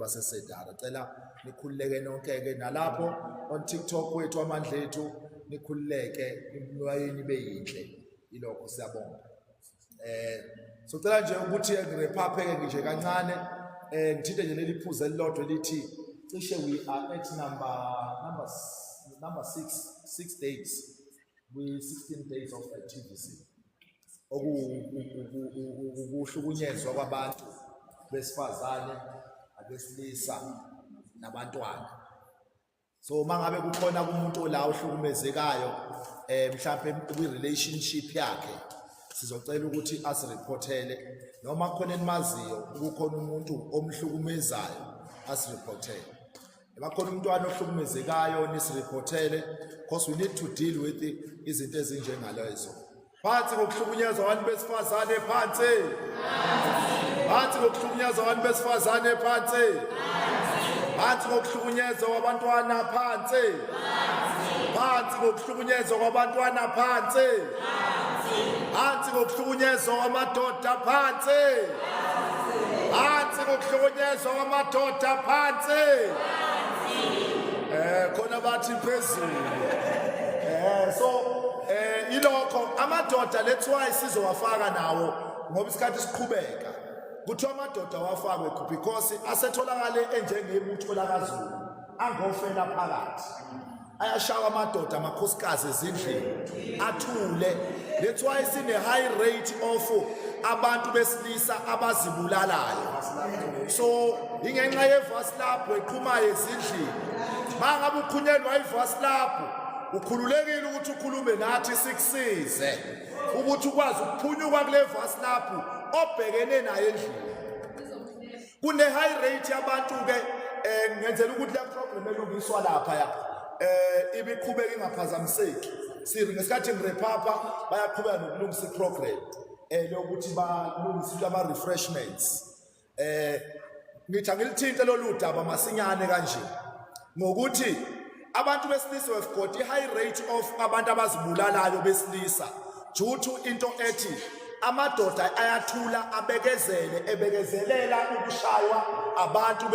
basesedara. Cela nikhululeke nonke-ke nalapho on TikTok wethu Amandla Ethu nikhululeke imwayeni beyinhle ilokho siyabonga. So cela nje ukuthi ngirephaphe-ke nje kancane ngithinte nje leli phuzu elilodwa elithi cishe we are at number 6 days. We 16 days of TVC. Ukuhlukunyezwa kwabantu besifazane abesilisa nabantwana. So mangabe kukhona umuntu la ohlukumezekayo mhlawumbe kwi-relationship yakhe sizocela ukuthi asireportele noma khona enimaziyo ukukhona umuntu omhlukumezayo asireportele. Bakhona umntwana ohlukumezekayo nisireportele because we need to deal with izinto ezinjengalezo. Phansi ngokuhlukunyezwa abantu besifazane phansi. Phansi ngokuhlukunyezwa abantu besifazane phansi. Phansi ngokuhlukunyezwa kwabantwana phansi. Phansi ngokuhlukunyezwa kwabantwana phansi. Phansi ngokuhlukunyezwa kwamadoda phansi. Phansi ngokuhlukunyezwa kwamadoda phansi. Khona bathi phezulu. So ilokho amadoda let's why sizowafaka nawo ngoba isikhathi siqhubeka kuthiwa amadoda wafakwe because asetholakale enjengebutho lakaZulu angofela phakathi ayashawa amadoda amakhosikazi ezindlini athule. That's why sine high rate of abantu besilisa abazibulalayo. So ingenxa yevasi lapho eqhumayo ezindlini mangabe ukhunyelwa ivasi lapho ukhululekile ukuthi ukhulume nathi sikusize ukuthi ukwazi ukuphunyuka kule vasi lapho obhekene naye endlini. Kune high rate yabantu ke ngenzela ukuthi la program elungiswa lapha ya ibiqhubeka ingaphazamiseki. Siri ngesikhathi ngirephapha bayaqhubeka nokulungisa iprogram lokuthi balungise ama refreshments. Ngithi ngilithinte loludaba masinyane kanje ngokuthi abantu besilisa have got a high rate of abantu abazibulalayo besilisa due to into ethi amadoda ayathula abekezele ebekezelela ukushaywa abantu